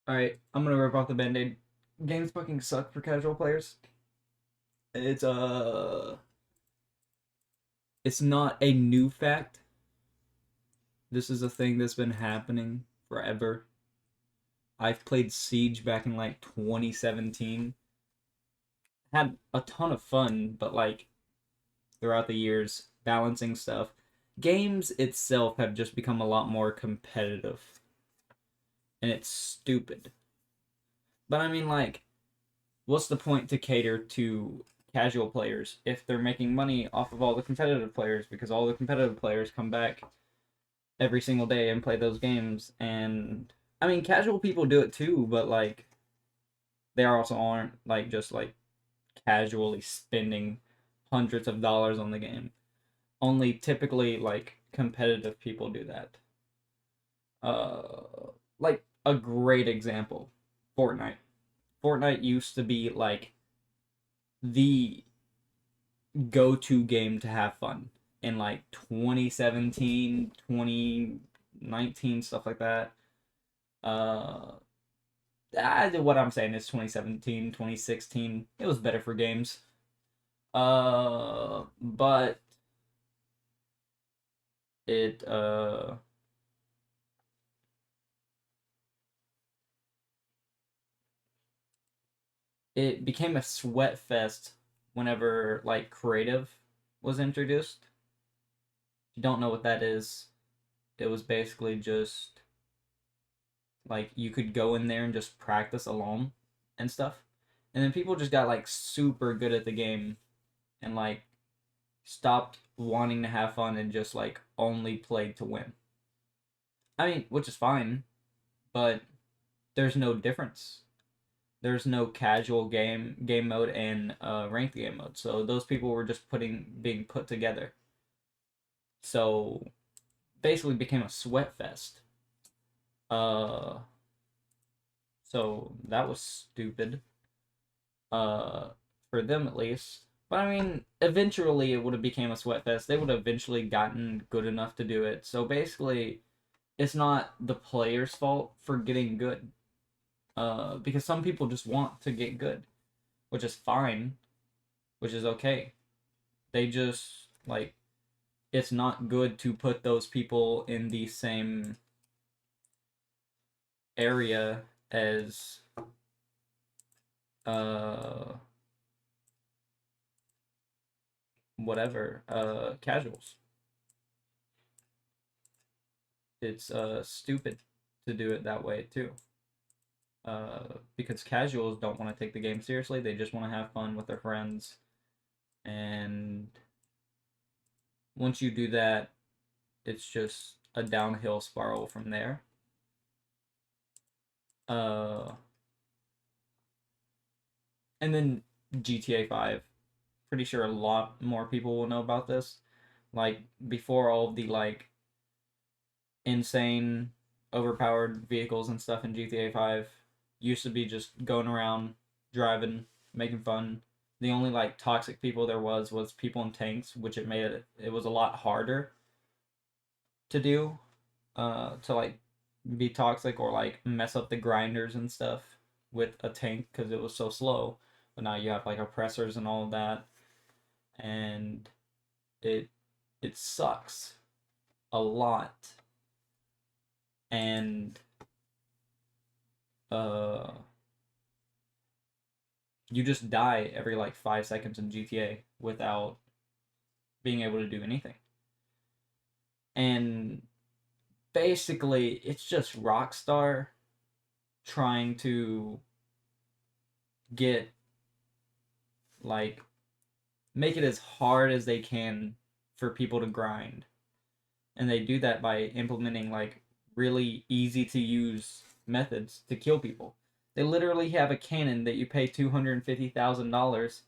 Alright, I'm gonna rip off the band-aid. Games fucking suck for casual players. It's it's not a new fact. This is a thing that's been happening forever. I've played Siege back in like 2017. Had a ton of fun, but like throughout the years, balancing stuff. Games itself have just become a lot more competitive. And it's stupid. But I mean like what's the point to cater to casual players if they're making money off of all the competitive players, because all the competitive players come back every single day and play those games? And I mean casual people do it too, but like they also aren't like just like casually spending hundreds of dollars on the game. Only typically like competitive people do that. Like a great example, Fortnite. Fortnite used to be like the go-to game to have fun in like 2017, 2019, stuff like that. uh what I'm saying is 2017, 2016, it was better for games. But it it became a sweat fest whenever like creative was introduced. If you don't know what that is, it was basically just like you could go in there and just practice alone and stuff. And then people just got like super good at the game and like stopped wanting to have fun and just like only played to win. I mean, which is fine, but there's no difference. There's no casual game mode and ranked game mode. So those people were just being put together. So basically became a sweat fest. Uh so that was stupid. Uh for them at least. But I mean, eventually it would have became a sweat fest. They would have eventually gotten good enough to do it. So basically, it's not the player's fault for getting good. Because some people just want to get good, which is fine, which is okay. They just like it's not good to put those people in the same area as uh whatever casuals. It's stupid to do it that way too. Because casuals don't want to take the game seriously. They just want to have fun with their friends. And once you do that, it's just a downhill spiral from there. Uh, and then GTA 5. Pretty sure a lot more people will know about this. Like, before all of the, like, insane, overpowered vehicles and stuff in GTA 5 used to be just going around, driving, making fun. The only, like, toxic people there was people in tanks, which it was a lot harder to do, to, like, be toxic or, like, mess up the grinders and stuff with a tank because it was so slow. But now you have, like, oppressors and all of that, and it it sucks a lot. And uh you just die every like 5 seconds in GTA without being able to do anything. And basically it's just Rockstar trying to get like make it as hard as they can for people to grind. And they do that by implementing like really easy to use methods to kill people. They literally have a cannon that you pay $250,000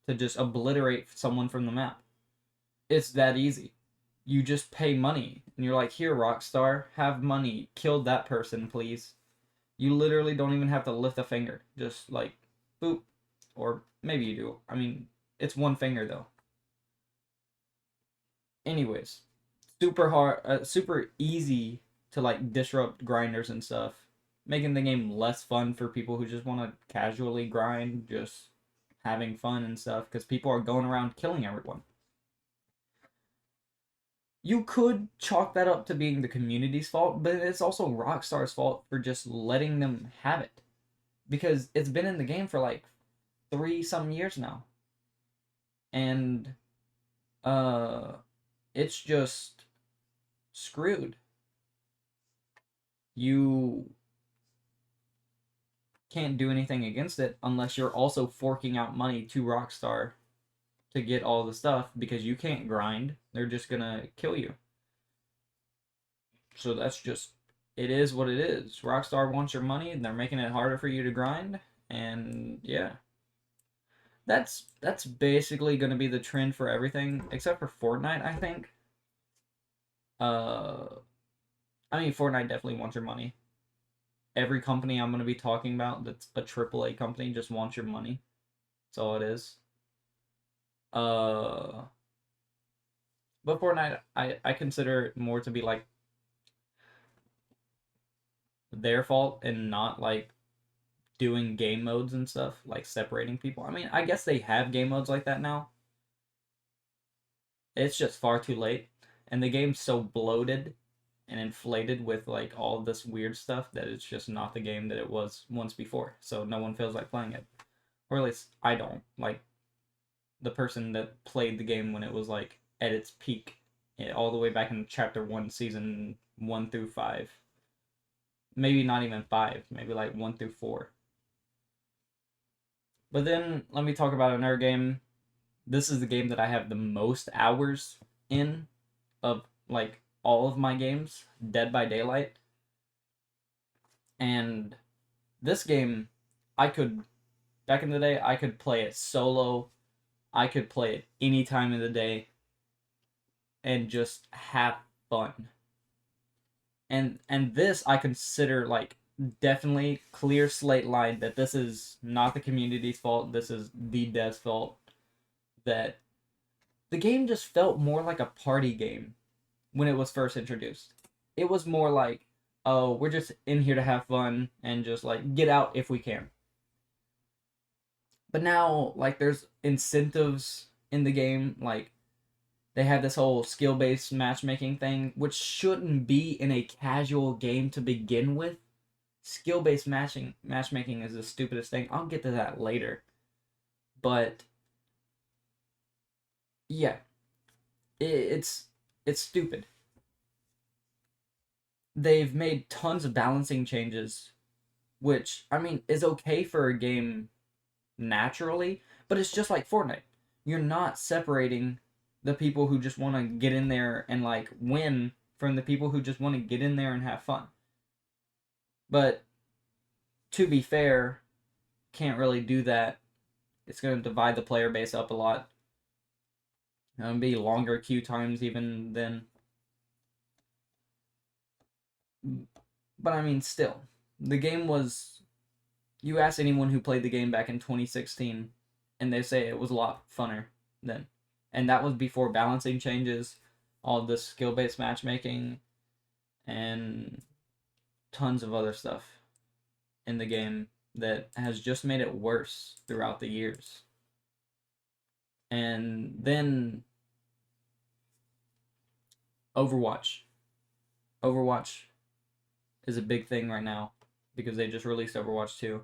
to just obliterate someone from the map. It's that easy. You just pay money and you're like, here, Rockstar, have money. Kill that person, please. You literally don't even have to lift a finger. Just like, boop. Or maybe you do. I mean, it's one finger though. Anyways, super hard, super easy to like disrupt grinders and stuff making the game less fun for people who just want to casually grind, just having fun and stuff, because people are going around killing everyone. You could chalk that up to being the community's fault, but it's also Rockstar's fault for just letting them have it. Because it's been in the game for like 3 some years now. And it's just screwed. You can't do anything against it unless you're also forking out money to Rockstar to get all the stuff, because you can't grind. They're just gonna kill you. So that's just, it is what it is. Rockstar wants your money and they're making it harder for you to grind, and yeah. That's basically gonna be the trend for everything except for Fortnite, I think. Uh I mean, Fortnite definitely wants your money. Every company I'm gonna be talking about that's a AAA company just wants your money. That's all it is. Uh, but Fortnite, I consider it more to be like their fault and not like doing game modes and stuff, like separating people. I mean, I guess they have game modes like that now. It's just far too late, and the game's so bloated and inflated with like all this weird stuff that it's just not the game that it was once before. So no one feels like playing it, or at least I don't. Like the person that played the game when it was like at its peak, all the way back in chapter 1, season 1 through 5. Maybe not even 5, maybe like 1 through 4. But then let me talk about another game. This is the game that I have the most hours in of like all of my games, Dead by Daylight. And this game, back in the day, I could play it solo. I could play it any time of the day and just have fun. And this I consider like definitely clear slate line that this is not the community's fault. This is the dev's fault. That the game just felt more like a party game when it was first introduced. It was more like, oh, we're just in here to have fun and just like get out if we can. But now, like, there's incentives in the game. Like, they have this whole skill-based matchmaking thing, which shouldn't be in a casual game to begin with. Skill-based matchmaking is the stupidest thing. I'll get to that later. But yeah, it's stupid. They've made tons of balancing changes, which I mean is okay for a game naturally, but it's just like Fortnite. You're not separating the people who just want to get in there and like win from the people who just want to get in there and have fun. But to be fair, can't really do that. It's going to divide the player base up a lot. Be longer queue times even then. But I mean, still, the game was. You ask anyone who played the game back in 2016, and they say it was a lot funner then. And that was before balancing changes, all this skill-based matchmaking, and tons of other stuff in the game that has just made it worse throughout the years. And then Overwatch. Overwatch is a big thing right now because they just released Overwatch 2.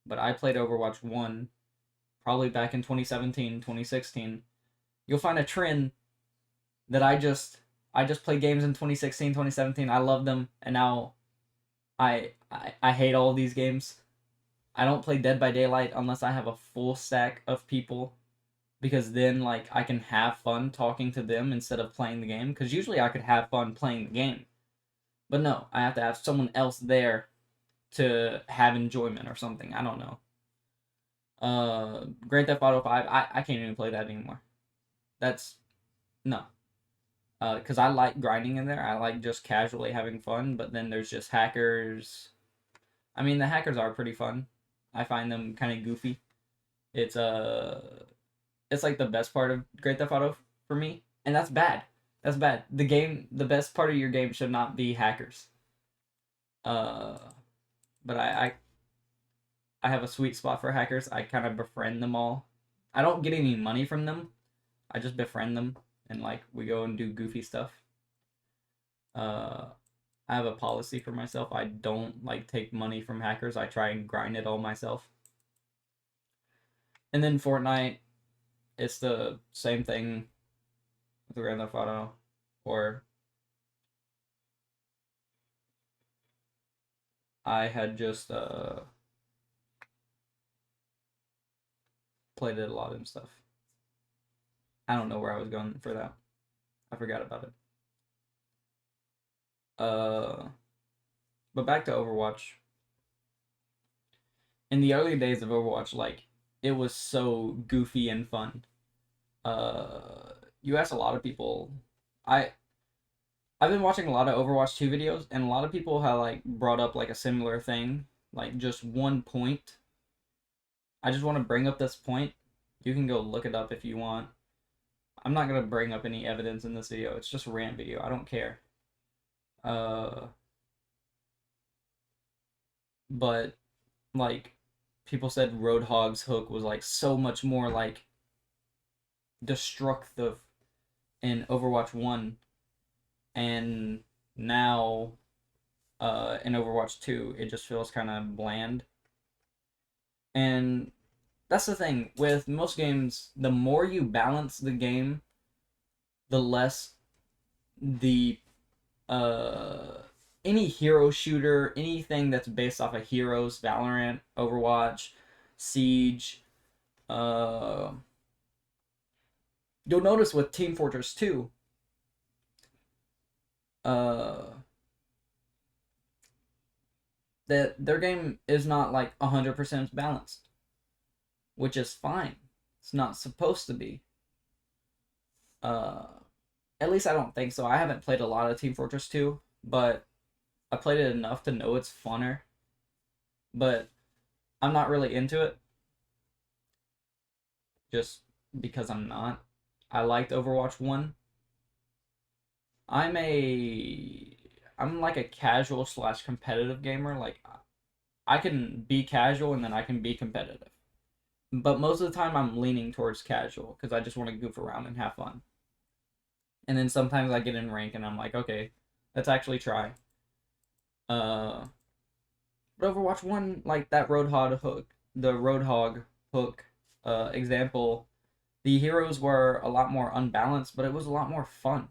But I played Overwatch 1 probably back in 2017, 2016. You'll find a trend that I just played games in 2016, 2017. I loved them, and now I hate all these games. I don't play Dead by Daylight unless I have a full stack of people, because then like I can have fun talking to them instead of playing the game, because usually I could have fun playing the game. But no, I have to have someone else there to have enjoyment or something. I don't know. Grand Theft Auto 5, I can't even play that anymore. That's no. Because I like grinding in there. I like just casually having fun, but then there's just hackers. I mean, the hackers are pretty fun. I find them kind of goofy. It's like the best part of Grand Theft Auto for me, and that's bad. That's bad. The best part of your game should not be hackers. but I have a sweet spot for hackers. I kind of befriend them all. I don't get any money from them. I just befriend them and like we go and do goofy stuff. Uh, I have a policy for myself. I don't like take money from hackers. I try and grind it all myself. And then Fortnite, it's the same thing with Grand Theft Auto, or I had just played it a lot and stuff. I don't know where I was going for that. I forgot about it. But back to Overwatch. In the early days of Overwatch, like it was so goofy and fun. You ask a lot of people. I I've been watching a lot of Overwatch 2 videos, and a lot of people have like brought up like a similar thing, like just one point. I just want to bring up this point. You can go look it up if you want. I'm not gonna bring up any evidence in this video. It's just a rant video. I don't care. Uh, but like people said Roadhog's hook was like so much more like destructive in Overwatch 1, and now in Overwatch 2 it just feels kind of bland. And that's the thing with most games, the more you balance the game, the less the any hero shooter, anything that's based off of heroes, Valorant, Overwatch, Siege, you'll notice with Team Fortress 2, that their game is not like 100% balanced, which is fine. It's not supposed to be. At least I don't think so. I haven't played a lot of Team Fortress 2, but I played it enough to know it's funner. But I'm not really into it. Just because I'm not. I liked Overwatch 1. I'm like a casual slash competitive gamer. Like I can be casual and then I can be competitive. But most of the time I'm leaning towards casual because I just want to goof around and have fun. And then sometimes I get in rank and I'm like, okay, let's actually try. But Overwatch 1, like that Roadhog hook example, the heroes were a lot more unbalanced, but it was a lot more fun.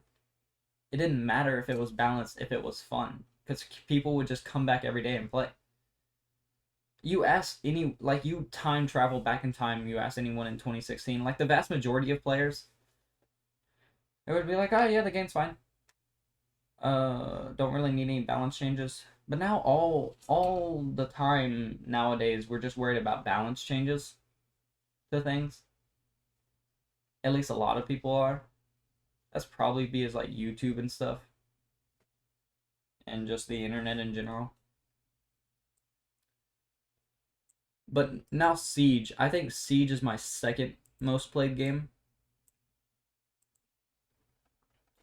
It didn't matter if it was balanced, if it was fun, because people would just come back every day and play. You ask you time travel back in time, you ask anyone in 2016, like the vast majority of players, it would be like, oh yeah, the game's fine. Don't really need any balance changes. But now all the time nowadays, we're just worried about balance changes to things. At least a lot of people are. That's probably because like YouTube and stuff. And just the internet in general. But now Siege. I think Siege is my second most played game.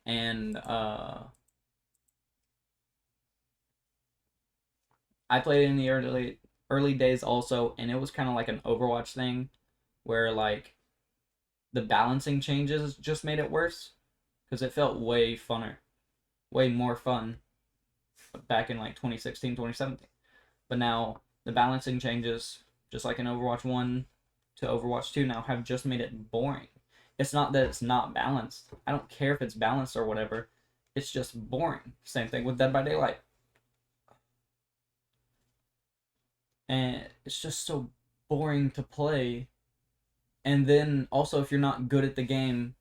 And I played it in the early days also, and it was kind of like an Overwatch thing where like the balancing changes just made it worse because it felt way funner, way more fun back in like 2016, 2017. But now the balancing changes, just like in Overwatch 1 to Overwatch 2 now, have just made it boring. It's not that it's not balanced. I don't care if it's balanced or whatever. It's just boring. Same thing with Dead by Daylight. And it's just so boring to play. And then also, if you're not good at the game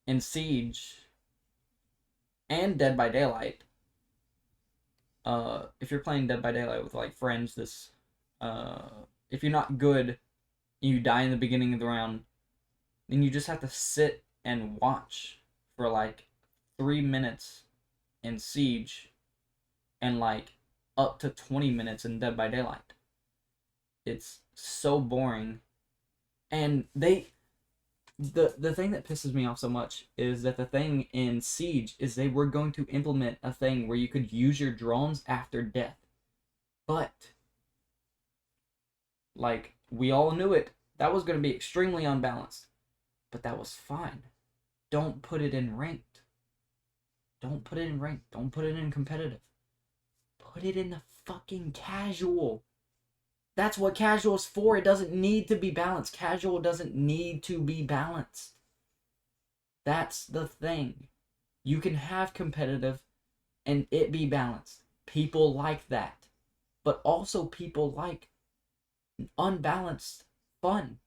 in Siege and Dead by Daylight, if you're playing Dead by Daylight with like friends, if you're not good, you die in the beginning of the round, then you just have to sit and watch for like 3 minutes in Siege and like up to 20 minutes in Dead by Daylight. It's so boring. And the thing that pisses me off so much is that the thing in Siege is they were going to implement a thing where you could use your drones after death. But, like, we all knew it. That was going to be extremely unbalanced. But that was fine. Don't put it in ranked. Don't put it in ranked. Don't put it in competitive. Put it in the fucking casual. That's what casual is for. It doesn't need to be balanced. Casual doesn't need to be balanced. That's the thing. You can have competitive and it be balanced. People like that. But also people like unbalanced fun,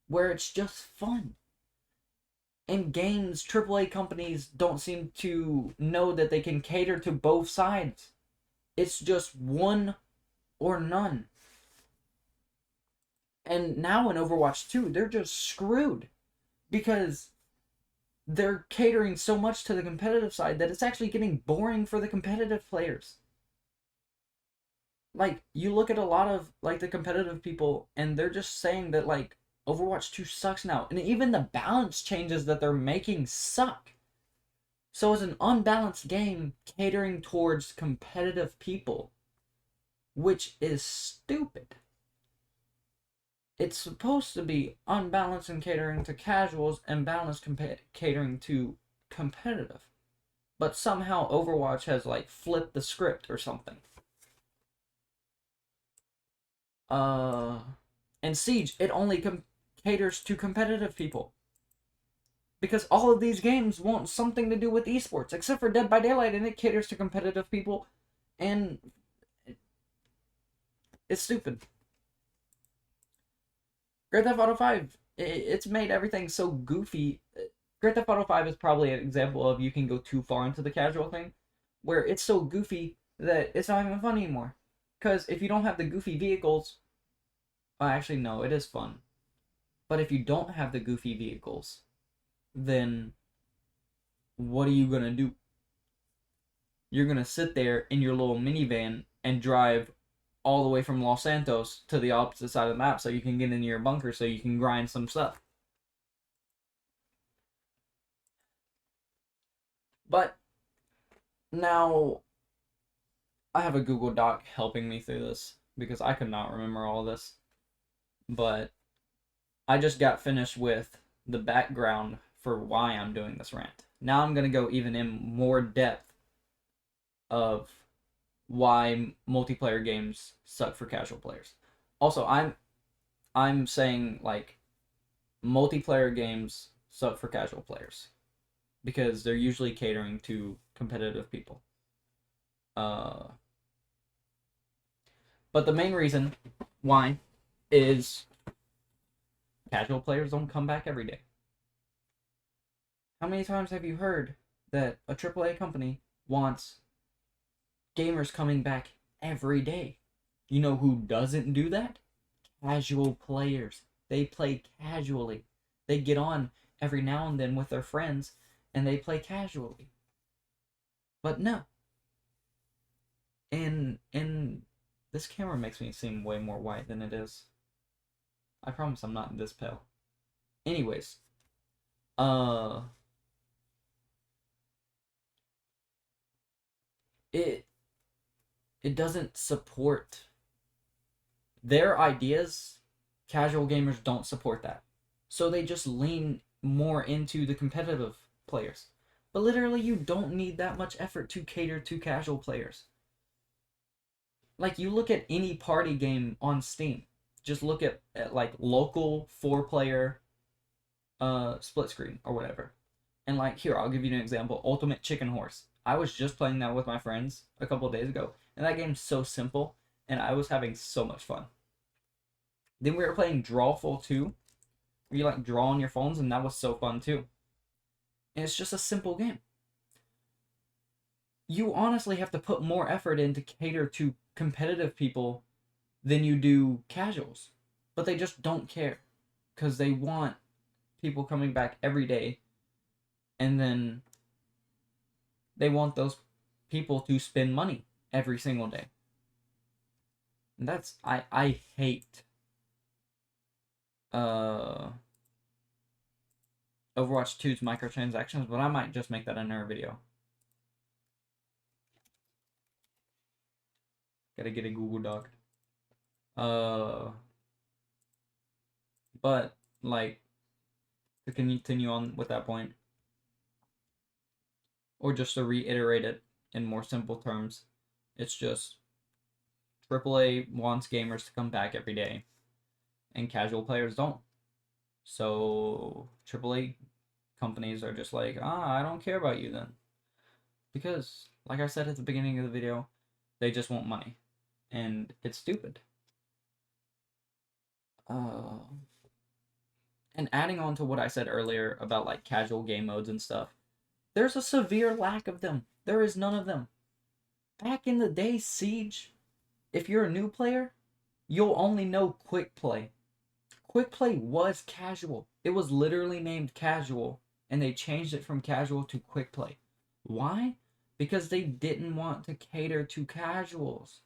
where it's just fun. And games, AAA companies don't seem to know that they can cater to both sides. It's just one or none. And now in Overwatch 2, they're just screwed. Because they're catering so much to the competitive side that it's actually getting boring for the competitive players. Like, you look at a lot of, like, the competitive people, and they're just saying that, like, Overwatch 2 sucks now. And even the balance changes that they're making suck. So it's an unbalanced game catering towards competitive people, which is stupid. It's supposed to be unbalanced and catering to casuals and balanced catering to competitive. But somehow Overwatch has, like, flipped the script or something. And Siege, it only caters to competitive people. Because all of these games want something to do with esports, except for Dead by Daylight, and it caters to competitive people, and it's stupid. Grand Theft Auto 5, it's made everything so goofy. Grand Theft Auto 5 is probably an example of you can go too far into the casual thing, where it's so goofy that it's not even fun anymore. Because if you don't have the goofy vehicles, actually no, it is fun. But if you don't have the goofy vehicles, then what are you gonna do? You're gonna sit there in your little minivan and drive all the way from Los Santos to the opposite side of the map so you can get into your bunker so you can grind some stuff. But now I have a Google Doc helping me through this because I could not remember all this. But I just got finished with the background for why I'm doing this rant. Now I'm going to go even in more depth of why multiplayer games suck for casual players. Also, I'm saying, like, multiplayer games suck for casual players because they're usually catering to competitive people. But the main reason why is casual players don't come back every day. How many times have you heard that a AAA company wants gamers coming back every day? You know who doesn't do that? Casual players. They play casually. They get on every now and then with their friends, and they play casually. But no. And this camera makes me seem way more white than it is. I promise I'm not this pale. Anyways. It doesn't support their ideas. Casual gamers don't support that. So they just lean more into the competitive players. But literally, you don't need that much effort to cater to casual players. Like, you look at any party game on Steam. Just look at like, local 4-player split screen or whatever. And, like, here, I'll give you an example. Ultimate Chicken Horse. I was just playing that with my friends a couple days ago. And that game's so simple. And I was having so much fun. Then we were playing Drawful 2. Where you, like, draw on your phones. And that was so fun, too. And it's just a simple game. You honestly have to put more effort in to cater to competitive people than you do casuals. But they just don't care. Because they want people coming back every day. And then they want those people to spend money every single day. And that's, I hate Overwatch 2's microtransactions, but I might just make that another video. Gotta get a Google Doc. But like to continue on with that point, or just to reiterate it in more simple terms, it's just AAA wants gamers to come back every day, and casual players don't. So AAA companies are just like, I don't care about you then. Because, like I said at the beginning of the video, they just want money. And it's stupid. And adding on to what I said earlier about like casual game modes and stuff, there's a severe lack of them. There is none of them. Back in the day, Siege, if you're a new player, you'll only know quick play. Quick play was casual. It was literally named casual, and they changed it from casual to quick play. Why? Because they didn't want to cater to casuals.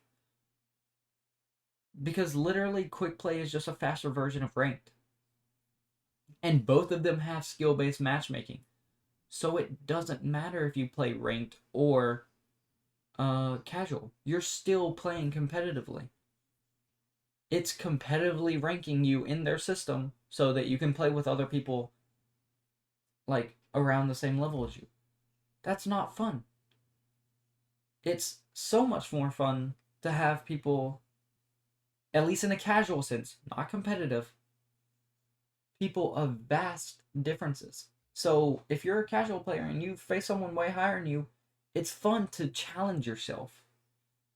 Because literally quick play is just a faster version of ranked. And both of them have skill-based matchmaking. So it doesn't matter if you play ranked or casual. You're still playing competitively. It's competitively ranking you in their system so that you can play with other people like around the same level as you. That's not fun. It's so much more fun to have people, at least in a casual sense, not competitive, people of vast differences. So if you're a casual player and you face someone way higher than you, it's fun to challenge yourself.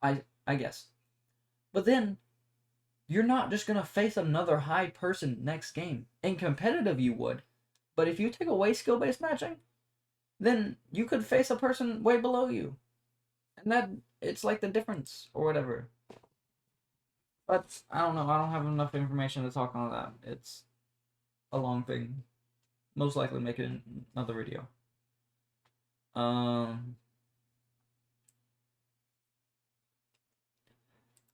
I guess. But then you're not just gonna face another high person next game. In competitive you would. But if you take away skill-based matching, then you could face a person way below you. And that it's like the difference or whatever. But I don't know, I don't have enough information to talk on that. It's a long thing. Most likely make it another video.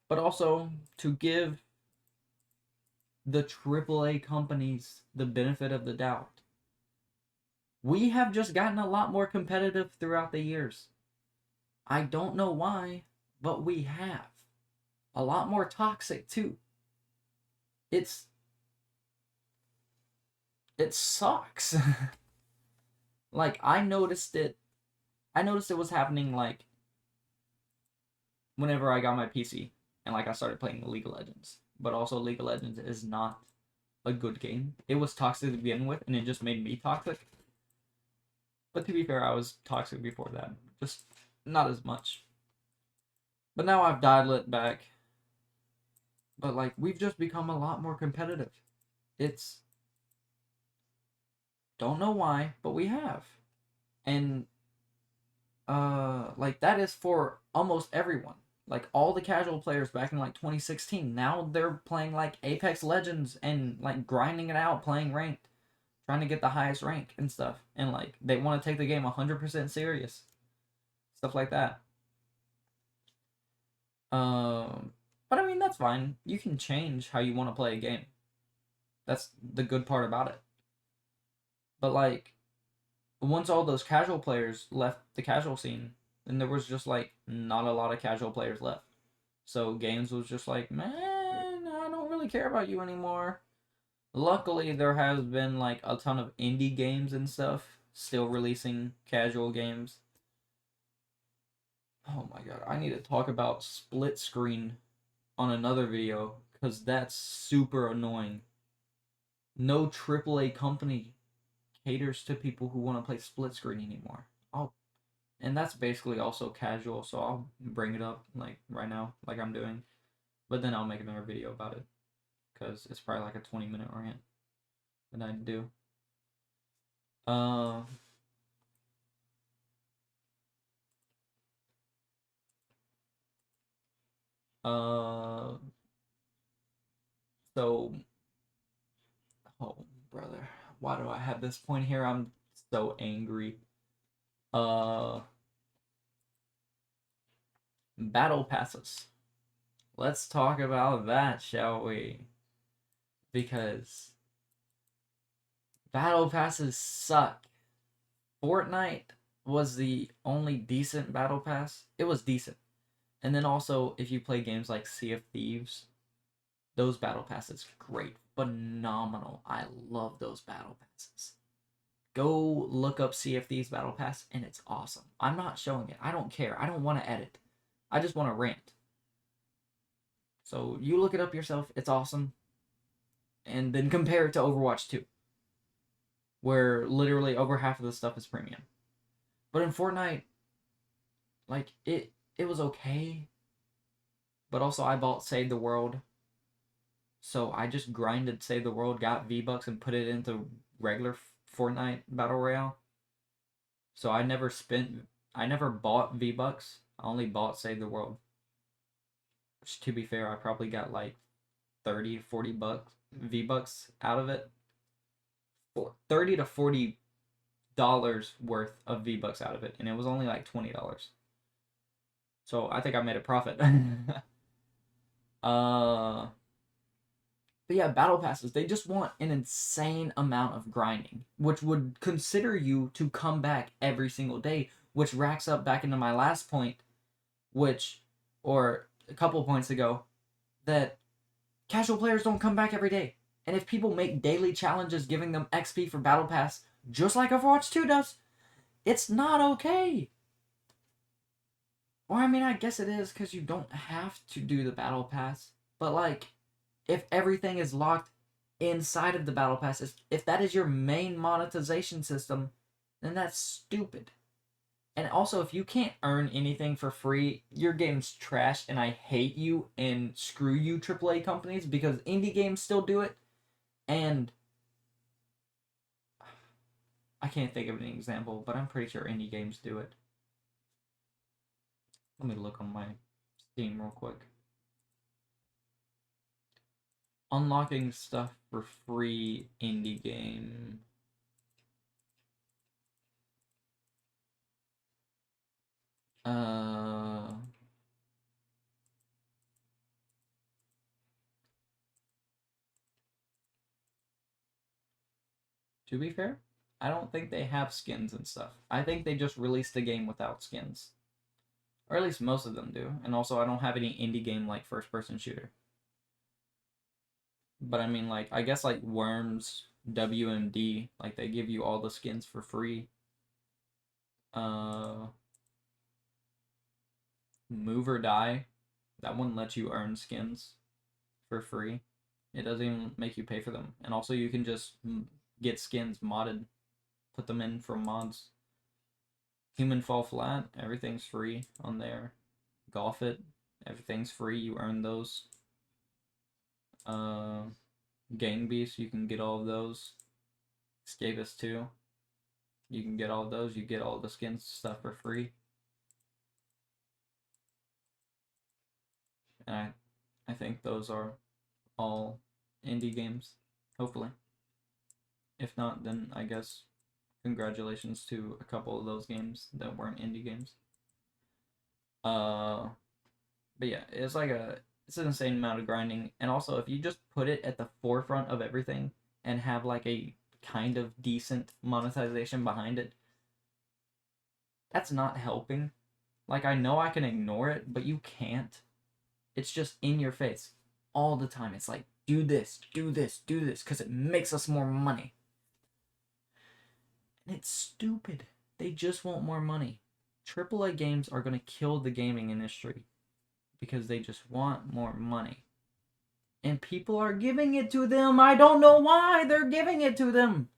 But also to give the AAA companies the benefit of the doubt. We have just gotten a lot more competitive throughout the years. I don't know why, but we have. A lot more toxic too. It sucks. Like I noticed it was happening like whenever I got my PC and like I started playing League of Legends. But also League of Legends is not a good game. It was toxic to begin with and it just made me toxic. But to be fair, I was toxic before that. Just not as much. But now I've dialed it back. But like we've just become a lot more competitive. It's don't know why, but we have. And like that is for almost everyone. Like all the casual players back in like 2016, now they're playing like Apex Legends and like grinding it out, playing ranked, trying to get the highest rank and stuff. And like they want to take the game 100% serious. Stuff like that. But I mean that's fine. You can change how you want to play a game. That's the good part about it. But like once all those casual players left the casual scene, then there was just like not a lot of casual players left. So games was just like, man, I don't really care about you anymore. Luckily, there has been like a ton of indie games and stuff still releasing casual games. Oh my god, I need to talk about split screen on another video because that's super annoying. No AAA company caters to people who want to play split screen anymore. And that's basically also casual, so I'll bring it up like right now, like I'm doing. But then I'll make another video about it because it's probably like a 20-minute rant that I do. So, oh brother, why do I have this point here? I'm so angry. Battle passes. Let's talk about that, shall we? Because battle passes suck. Fortnite was the only decent battle pass. It was decent. And then also, if you play games like Sea of Thieves, those battle passes, great, phenomenal. I love those battle passes. Go look up Sea of Thieves battle pass, and it's awesome. I'm not showing it. I don't care. I don't want to edit. I just want to rant. So you look it up yourself. It's awesome. And then compare it to Overwatch 2, where literally over half of the stuff is premium. But in Fortnite, like, it was okay. But also, I bought Save the World. So I just grinded Save the World, got V-Bucks, and put it into regular Fortnite Battle Royale. So I never bought V-Bucks. I only bought Save the World. Which, to be fair, I probably got like 30, 40 bucks, V-Bucks out of it. 30 to $40 worth of V-Bucks out of it. And it was only like $20. So I think I made a profit. But yeah, battle passes, they just want an insane amount of grinding, which would consider you to come back every single day, which racks up back into my last point, or a couple points ago, that casual players don't come back every day. And if people make daily challenges giving them XP for battle pass, just like Overwatch 2 does, it's not okay. Or, I mean, I guess it is, because you don't have to do the battle pass, but like, if everything is locked inside of the battle pass, if that is your main monetization system, then that's stupid. And also, if you can't earn anything for free, your game's trash, and I hate you, and screw you, AAA companies, because indie games still do it, and I can't think of an example, but I'm pretty sure indie games do it. Let me look on my Steam real quick. Unlocking stuff for free indie game. To be fair, I don't think they have skins and stuff. I think they just released the game without skins. Or at least most of them do. And also, I don't have any indie game like first-person shooter. But I mean, like, I guess like Worms, WMD, like, they give you all the skins for free. Move or Die, that one lets you earn skins for free. It doesn't even make you pay for them. And also, you can just get skins modded, put them in from mods. Human Fall Flat, everything's free on there. Golf It, everything's free, you earn those. Gang Beast, you can get all of those. Escapist 2, you can get all of those, you get all the skins stuff for free. And I think those are all indie games, hopefully. If not, then I guess congratulations to a couple of those games that weren't indie games. But yeah, it's an insane amount of grinding. And also, if you just put it at the forefront of everything and have like a kind of decent monetization behind it, that's not helping. Like, I know I can ignore it, but you can't. It's just in your face all the time. It's like, do this, do this, do this, because it makes us more money. And it's stupid. They just want more money. AAA games are going to kill the gaming industry because they just want more money. And people are giving it to them. I don't know why they're giving it to them.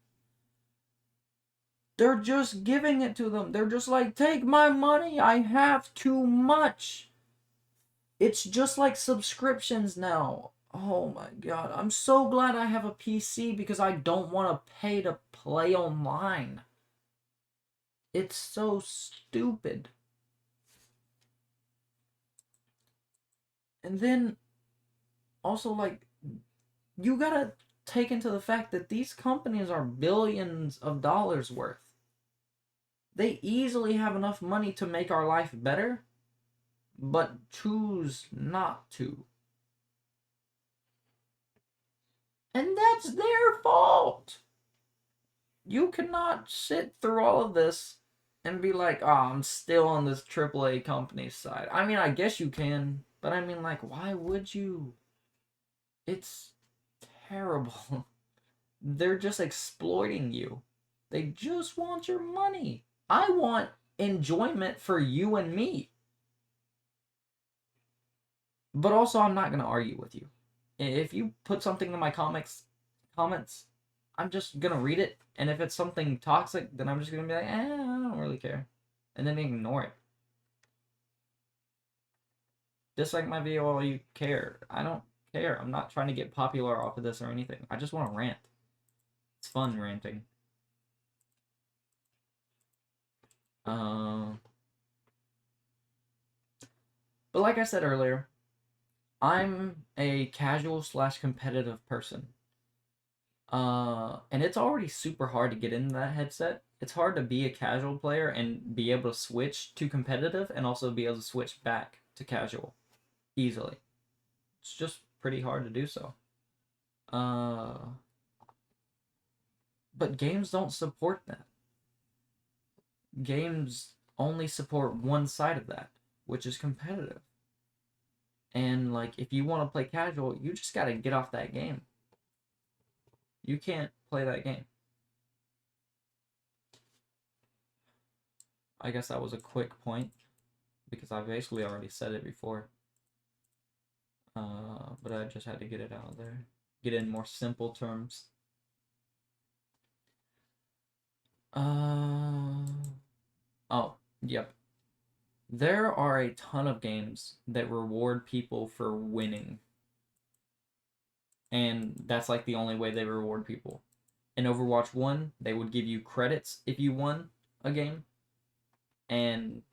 They're just giving it to them. They're just like, take my money. I have too much. It's just like subscriptions now. Oh my god. I'm so glad I have a PC because I don't want to pay to play online. It's so stupid. And then, also, like, you gotta take into the fact that these companies are billions of dollars worth. They easily have enough money to make our life better, but choose not to. And that's their fault. You cannot sit through all of this and be like, oh, I'm still on this AAA company's side. I mean, I guess you can, but I mean, like, why would you? It's terrible. They're just exploiting you. They just want your money. I want enjoyment for you and me. But also, I'm not going to argue with you. If you put something in my comments, I'm just going to read it. And if it's something toxic, then I'm just going to be like, I don't really care. And then ignore it. Dislike my video all you care. I don't care. I'm not trying to get popular off of this or anything. I just want to rant. It's fun ranting. But like I said earlier, I'm a casual / competitive person. And it's already super hard to get into that headset. It's hard to be a casual player and be able to switch to competitive and also be able to switch back to casual easily. It's just pretty hard to do so. But games don't support that. Games only support one side of that, which is competitive. And like, if you want to play casual, you just gotta get off that game. You can't play that game. I guess that was a quick point, because I basically already said it before. But I just had to get it out there. Get it in more simple terms. Oh, yep. There are a ton of games that reward people for winning. And that's like the only way they reward people. In Overwatch 1, they would give you credits if you won a game. And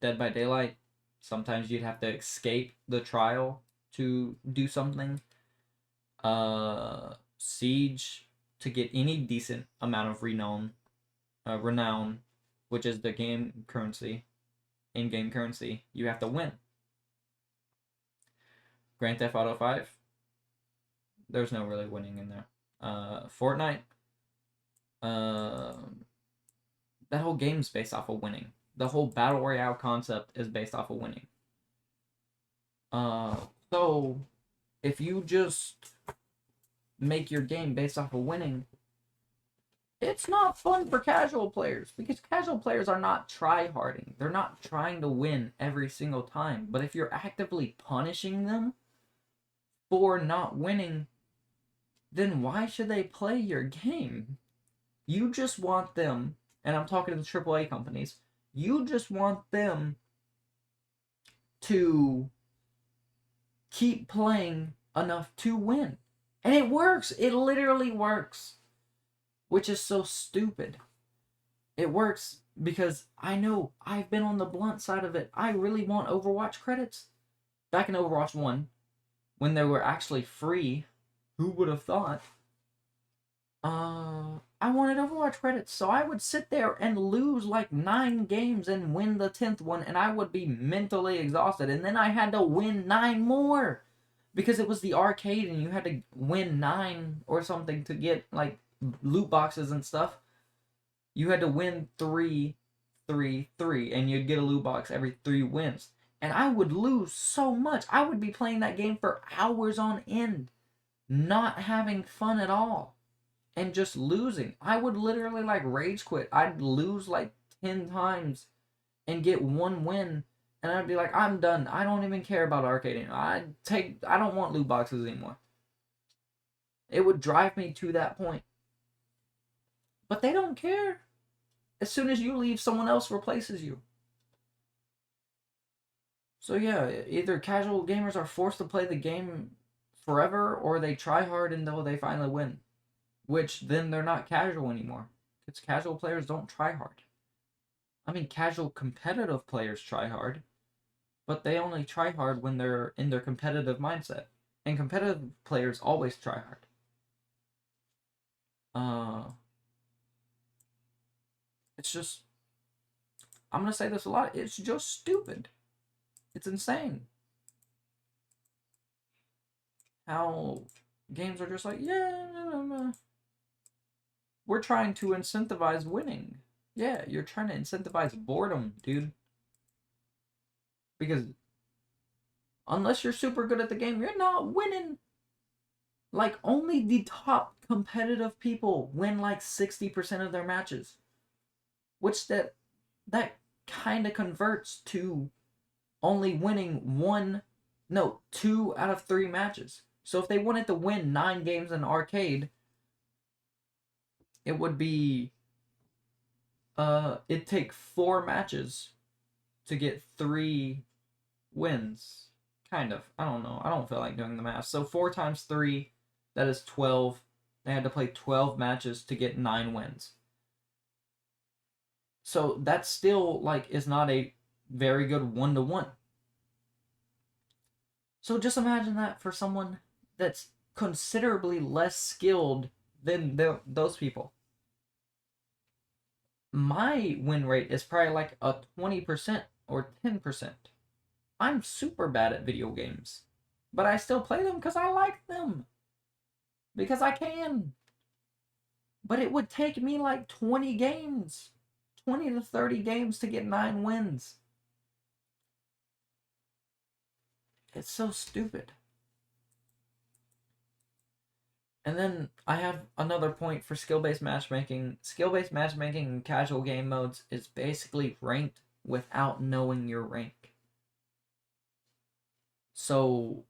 Dead by Daylight, sometimes you'd have to escape the trial to do something. Siege, to get any decent amount of renown, which is the game currency, in-game currency, you have to win. Grand Theft Auto 5, there's no really winning in there. Fortnite, that whole game's based off of winning. The whole Battle Royale concept is based off of winning. So, if you just make your game based off of winning, it's not fun for casual players, because casual players are not try-harding. They're not trying to win every single time. But if you're actively punishing them for not winning, then why should they play your game? You just want them, and I'm talking to the AAA companies, you just want them to keep playing enough to win. And it works. It literally works. Which is so stupid. It works because I know I've been on the blunt side of it. I really want Overwatch credits. Back in Overwatch 1, when they were actually free, who would have thought? I wanted Overwatch credits, so I would sit there and lose like 9 games and win the 10th one, and I would be mentally exhausted, and then I had to win 9 more, because it was the arcade, and you had to win 9 or something to get, like, loot boxes and stuff. You had to win 3, 3, 3, and you'd get a loot box every 3 wins. And I would lose so much. I would be playing that game for hours on end, not having fun at all, and just losing. I would literally like rage quit. I'd lose like 10 times and get 1 win, and I'd be like, I'm done. I don't even care about arcade anymore. I don't want loot boxes anymore. It would drive me to that point. But they don't care. As soon as you leave, someone else replaces you. So yeah, either casual gamers are forced to play the game forever, or they try hard until they finally win. Which, then they're not casual anymore. Because casual players don't try hard. I mean, casual competitive players try hard, but they only try hard when they're in their competitive mindset. And competitive players always try hard. It's just, I'm going to say this a lot, it's just stupid. It's insane how games are just like, yeah, we're trying to incentivize winning. Yeah, you're trying to incentivize boredom, dude. Because unless you're super good at the game, you're not winning. Like, only the top competitive people win like 60% of their matches. Which that kind of converts to only winning 2 out of 3 matches. So if they wanted to win 9 games in arcade, it would be it'd take 4 matches to get 3 wins. Kind of. I don't know. I don't feel like doing the math. So 4 times 3, that is 12. They had to play 12 matches to get 9 wins. So that still like is not a very good 1-to-1. So just imagine that for someone that's considerably less skilled than those people. My win rate is probably like a 20% or 10%. I'm super bad at video games, but I still play them because I like them. Because I can. But it would take me like 20 games, 20 to 30 games to get 9 wins. It's so stupid. And then I have another point for skill-based matchmaking. Skill-based matchmaking in casual game modes is basically ranked without knowing your rank. So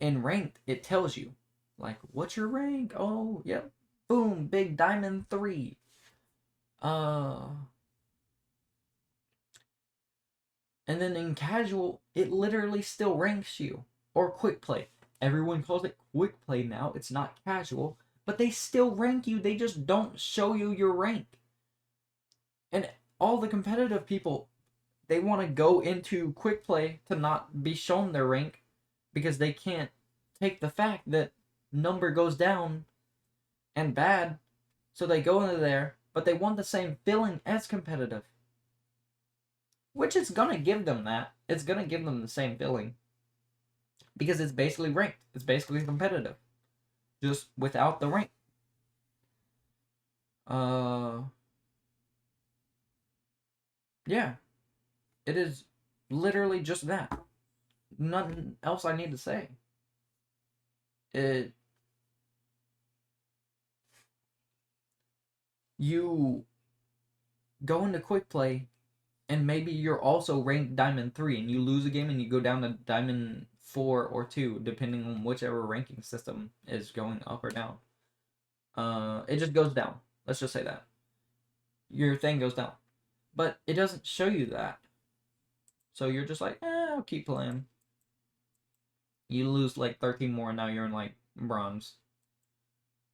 in ranked, it tells you, like, what's your rank? Oh, yep. Boom, big diamond 3. And then in casual, it literally still ranks you. Or quick play. Everyone calls it quick play now. It's not casual. But they still rank you. They just don't show you your rank. And all the competitive people, they want to go into quick play to not be shown their rank. Because they can't take the fact that number goes down and bad. So they go into there. But they want the same feeling as competitive. Which it's gonna give them that. It's gonna give them the same feeling. Because it's basically ranked. It's basically competitive. Just without the rank. Yeah. It is literally just that. Nothing else I need to say. You go into quick play, and maybe you're also ranked Diamond 3, and you lose a game and you go down to Diamond 4 or 2, depending on whichever ranking system is going up or down. It just goes down. Let's just say that. Your thing goes down. But it doesn't show you that. So you're just like, I'll keep playing. You lose like 13 more, and now you're in like bronze.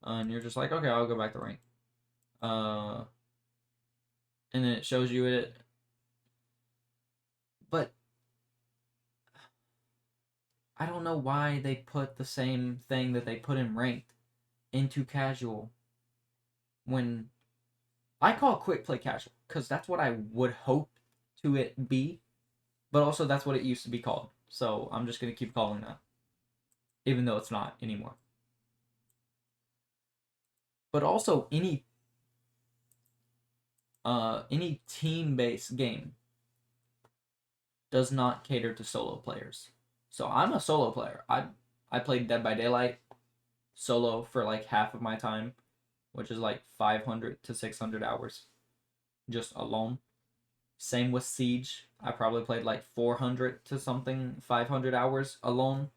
And you're just like, okay, I'll go back to rank. And then it shows you it. But I don't know why they put the same thing that they put in ranked into casual. When I call quick play casual, because that's what I would hope to it be. But also that's what it used to be called. So I'm just going to keep calling that. Even though it's not anymore. But also any team-based game does not cater to solo players. So I'm a solo player. I played Dead by Daylight solo for like half of my time, which is like 500 to 600 hours just alone. Same with Siege. I probably played like 400 to something, 500 hours alone.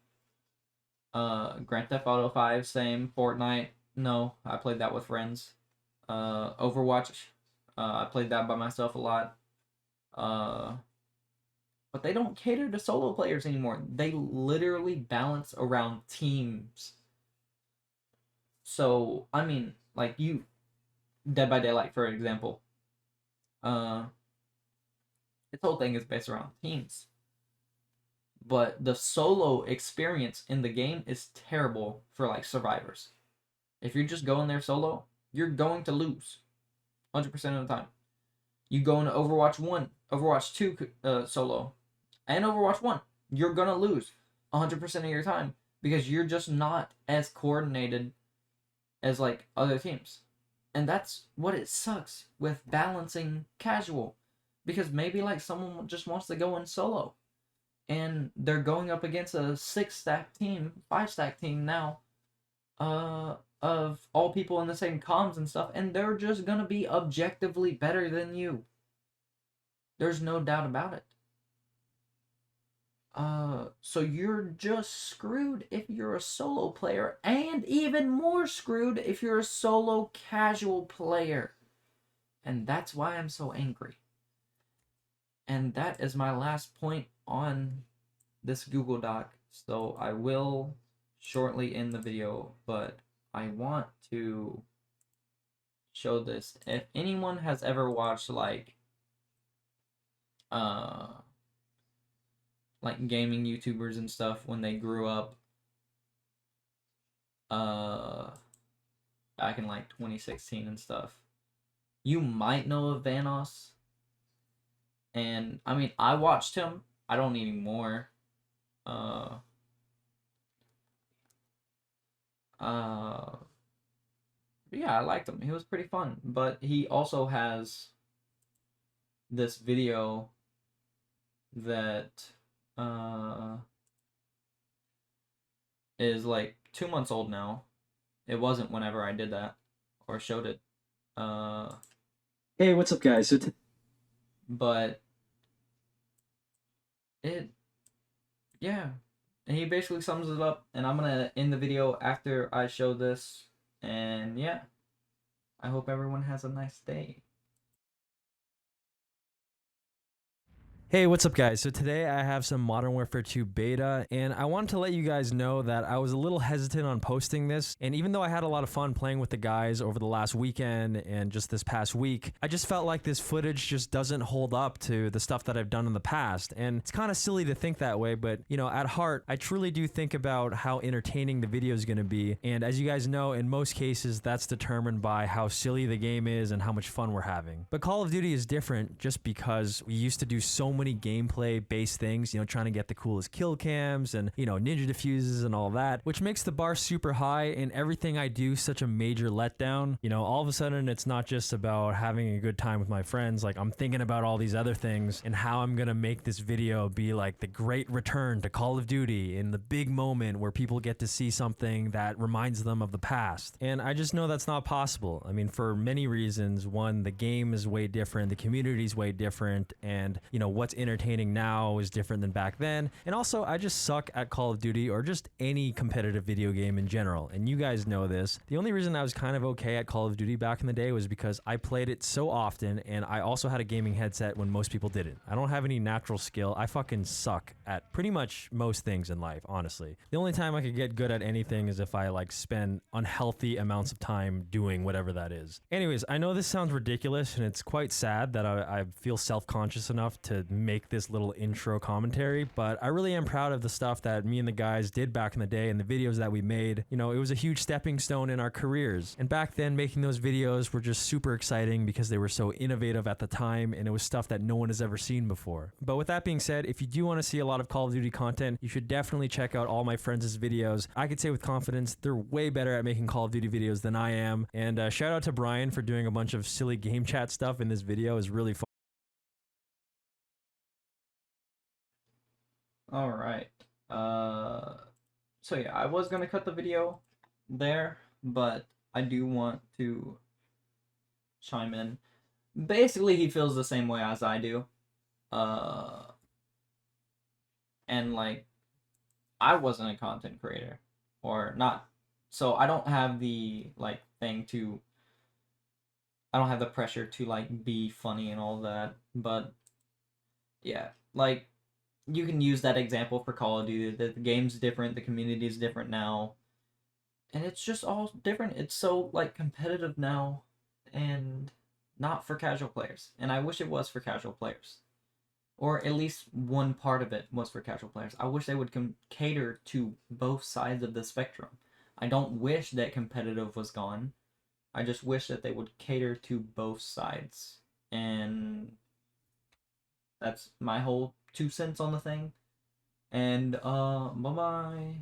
Grand Theft Auto 5, same. Fortnite, no, I played that with friends. Overwatch, I played that by myself a lot. But they don't cater to solo players anymore. They literally balance around teams. So, I mean, like Dead by Daylight, for example. Its whole thing is based around teams. But the solo experience in the game is terrible for, like, survivors. If you're just going there solo, you're going to lose 100% of the time. You go into Overwatch 1, Overwatch 2 solo, and Overwatch 1, you're going to lose 100% of your time because you're just not as coordinated as, like, other teams. And that's what it sucks with balancing casual. Because maybe like someone just wants to go in solo and they're going up against a 6-stack team, 5-stack team now, of all people in the same comms and stuff, and they're just gonna be objectively better than you. There's no doubt about it. So you're just screwed if you're a solo player, and even more screwed if you're a solo casual player. And that's why I'm so angry. And that is my last point on this Google Doc. So I will shortly end the video, but I want to show this. If anyone has ever watched like gaming YouTubers and stuff when they grew up back in like 2016 and stuff, you might know of Vanoss. And I mean, I watched him. I don't anymore. Yeah, I liked him. He was pretty fun. But he also has this video that is like 2 months old now. It wasn't whenever I did that or showed it. Hey, what's up, guys? But yeah, and he basically sums it up, and I'm gonna end the video after I show this. And yeah, I hope everyone has a nice day. Hey, what's up, guys? So today I have some Modern Warfare 2 beta, and I wanted to let you guys know that I was a little hesitant on posting this, and even though I had a lot of fun playing with the guys over the last weekend and just this past week, I just felt like this footage just doesn't hold up to the stuff that I've done in the past, and it's kind of silly to think that way, but, you know, at heart, I truly do think about how entertaining the video is going to be, and as you guys know, in most cases, that's determined by how silly the game is and how much fun we're having. But Call of Duty is different just because we used to do so many gameplay based things, you know, trying to get the coolest kill cams and, you know, ninja diffuses and all that, which makes the bar super high and everything I do such a major letdown. You know, all of a sudden it's not just about having a good time with my friends, like I'm thinking about all these other things and how I'm gonna make this video be like the great return to Call of Duty in the big moment where people get to see something that reminds them of the past. And I just know that's not possible. I mean, for many reasons. One, the game is way different, the community is way different, and, you know, what's entertaining now is different than back then. And also, I just suck at Call of Duty or just any competitive video game in general. And you guys know this. The only reason I was kind of okay at Call of Duty back in the day was because I played it so often and I also had a gaming headset when most people didn't. I don't have any natural skill. I fucking suck at pretty much most things in life, honestly. The only time I could get good at anything is if I like spend unhealthy amounts of time doing whatever that is. Anyways, I know this sounds ridiculous and it's quite sad that I feel self-conscious enough to make this little intro commentary, but I really am proud of the stuff that me and the guys did back in the day and the videos that we made. You know, it was a huge stepping stone in our careers. And back then, making those videos were just super exciting because they were so innovative at the time and it was stuff that no one has ever seen before. But with that being said, if you do want to see a lot of Call of Duty content, you should definitely check out all my friends' videos. I could say with confidence, they're way better at making Call of Duty videos than I am. And shout out to Brian for doing a bunch of silly game chat stuff in this video. It was really fun. All right. So yeah, I was gonna cut the video there, but I do want to chime in. Basically, he feels the same way as I do. And like, I wasn't a content creator, or not, so I don't have the like thing to. I don't have the pressure to like be funny and all that, but yeah, like you can use that example for Call of Duty. The game's different, the community is different now, and it's just all different. It's so like competitive now, and not for casual players. And I wish it was for casual players, or at least one part of it was for casual players. I wish they would cater to both sides of the spectrum. I don't wish that competitive was gone. I just wish that they would cater to both sides. And that's my whole 2 cents on the thing. And bye bye.